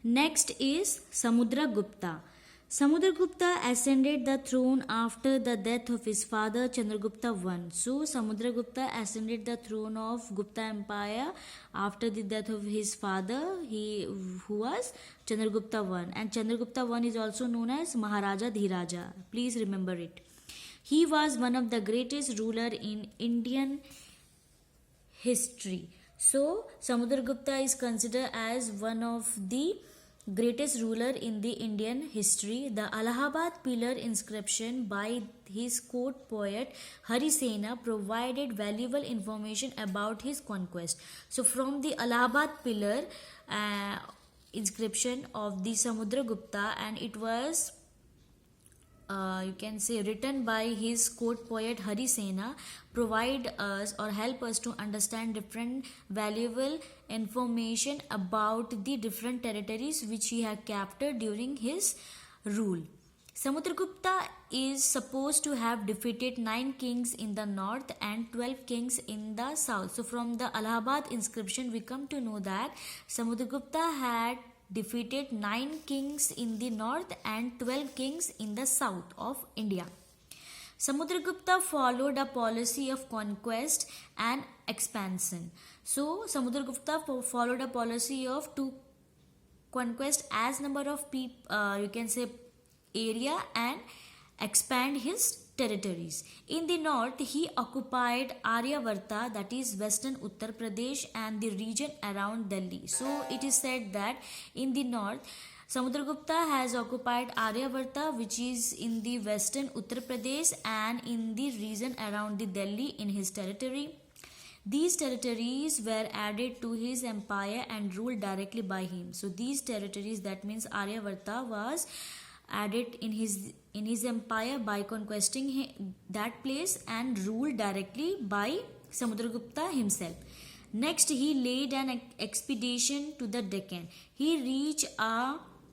Next is Samudragupta. Samudragupta ascended the throne after the death of his father Chandragupta I. So Samudragupta ascended the throne of Gupta Empire after the death of his father, who was Chandragupta I. And Chandragupta I is also known as Maharaja Dhiraja. Please remember it. He was one of the greatest ruler in Indian history. So Samudragupta is considered as one of the greatest ruler in the Indian history. The Allahabad pillar inscription by his court poet Harisena provided valuable information about his conquest. So from the Allahabad pillar inscription of the Samudragupta, and it was you can say written by his court poet Harisena, provide us or help us to understand different valuable information about the different territories which he had captured during his rule. Samudragupta is supposed to have defeated 9 kings in the north and 12 kings in the south. So from the Allahabad inscription we come to know that Samudragupta had defeated 9 kings in the north and 12 kings in the south of India. Samudragupta followed a policy of conquest and expansion. So Samudragupta followed a policy of to conquest as number of people, you can say area, and expand his territories. In the north, he occupied Aryavarta, that is western Uttar Pradesh, and the region around Delhi. So it is said that in the north, Samudragupta has occupied Aryavarta, which is in the western Uttar Pradesh, and in the region around the Delhi in his territory. These territories were added to his empire and ruled directly by him. So these territories, that means Aryavarta, was added in his empire by conquesting that place and ruled directly by Samudragupta himself. Next, he laid an expedition to the Deccan. He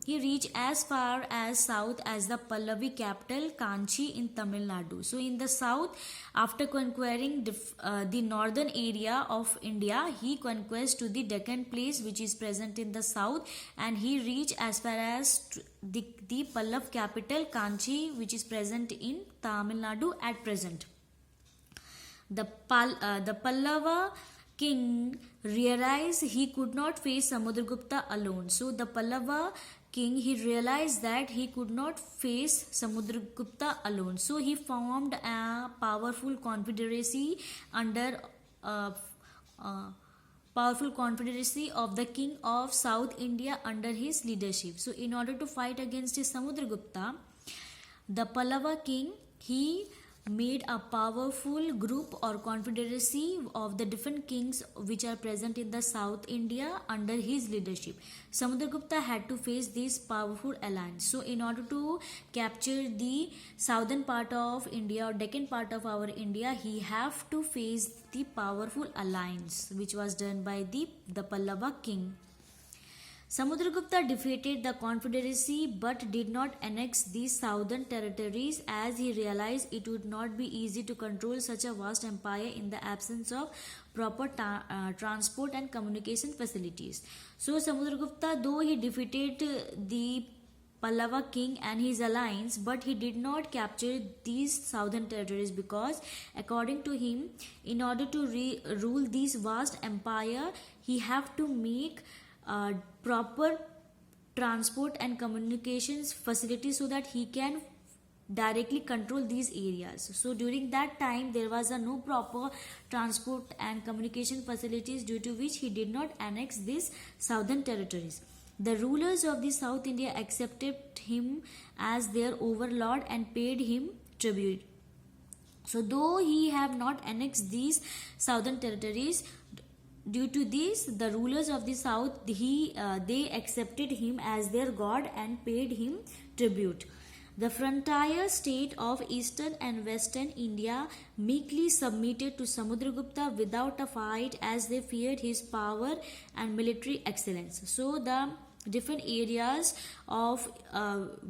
reached as far as south as the Pallavi capital Kanchi in Tamil Nadu. So in the south, after conquering the northern area of India, he conquests to the Deccan place which is present in the south, and he reached as far as the Pallav capital Kanchi, which is present in Tamil Nadu at present. The Pallava king realized he could not face Samudragupta alone. So the Pallava king, he realized that he could not face Samudragupta alone. So he formed a powerful confederacy under powerful confederacy of the king of South India under his leadership. So in order to fight against Samudragupta, the Pallava king, he made a powerful group or confederacy of the different kings which are present in the South India under his leadership. Samudragupta had to face this powerful alliance. So in order to capture the southern part of India or Deccan part of our India, he have to face the powerful alliance which was done by the Pallava king. Samudragupta defeated the confederacy but did not annex these southern territories, as he realized it would not be easy to control such a vast empire in the absence of proper transport and communication facilities. So Samudragupta, though he defeated the Pallava king and his alliance, but he did not capture these southern territories because, according to him, in order to rule this vast empire, he have to make proper transport and communications facilities so that he can directly control these areas. So during that time there was no proper transport and communication facilities, due to which he did not annex these southern territories. The rulers of the South India accepted him as their overlord and paid him tribute. So though he have not annexed these southern territories, due to this, the rulers of the south, they accepted him as their god and paid him tribute. The frontier state of eastern and western India meekly submitted to Samudragupta without a fight, as they feared his power and military excellence. So the different areas of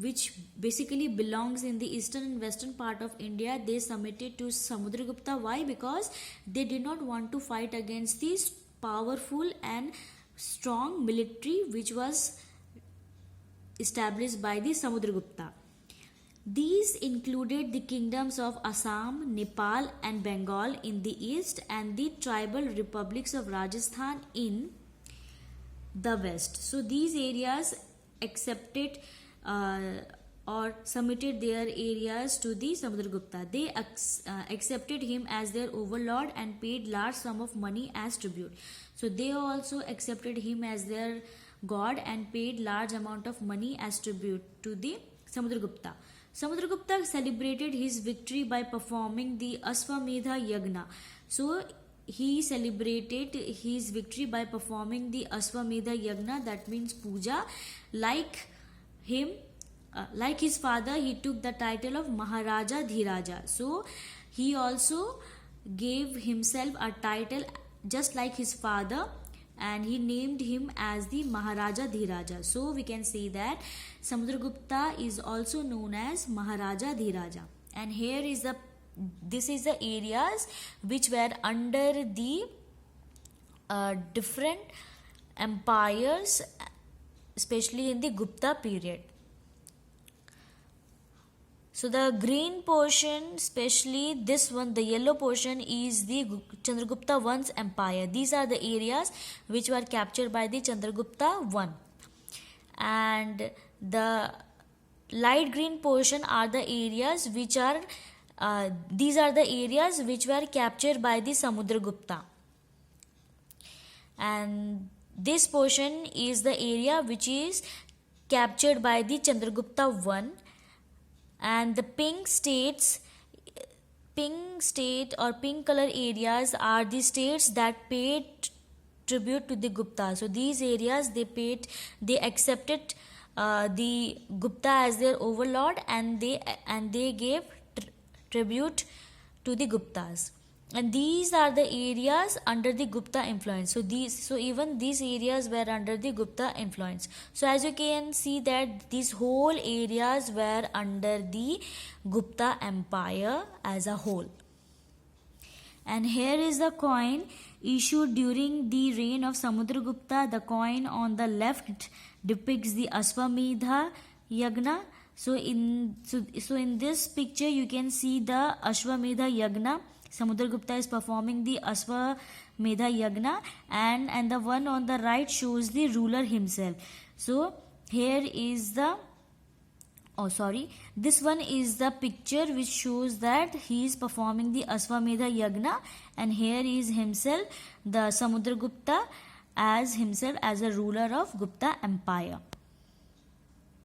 which basically belongs in the eastern and western part of India, they submitted to Samudragupta. Why? Because they did not want to fight against this powerful and strong military which was established by the Samudragupta. These included the kingdoms of Assam, Nepal, and Bengal in the east, and the tribal republics of Rajasthan in the west. So these areas accepted or submitted their areas to the Samudragupta. They accepted him as their overlord and paid large sum of money as tribute. So they also accepted him as their god and paid large amount of money as tribute to the Samudragupta. Samudragupta celebrated his victory by performing the Ashwamedha Yagna. So he celebrated his victory by performing the Ashwamedha Yagna, that means puja. Like his father, he took the title of Maharaja Dhiraja. So he also gave himself a title just like his father, and he named him as the Maharaja Dhiraja. So we can say that Samudragupta is also known as Maharaja Dhiraja. And here is this is the areas which were under the different empires, especially in the Gupta period. So the green portion, especially this one, the yellow portion, is the Chandragupta I's empire. These are the areas which were captured by the Chandragupta I. And the light green portion are the areas which are these are the areas which were captured by the Samudragupta. And this portion is the area which is captured by the Chandragupta I. And the pink state or pink color areas are the states that paid tribute to the Gupta. So these areas they accepted the Gupta as their overlord, and they gave tribute to the Guptas. And these are the areas under the Gupta influence. So even these areas were under the Gupta influence. So as you can see that these whole areas were under the Gupta empire as a whole. And here is the coin issued during the reign of Samudragupta. The coin on the left depicts the Ashwamedha Yagna. So in this picture you can see the Ashwamedha Yagna. Samudragupta is performing the Ashwamedha Yagna, and the one on the right shows the ruler himself. So here is this one is the picture which shows that he is performing the Ashwamedha Yagna, and here is himself, the Samudragupta, as himself as a ruler of Gupta empire.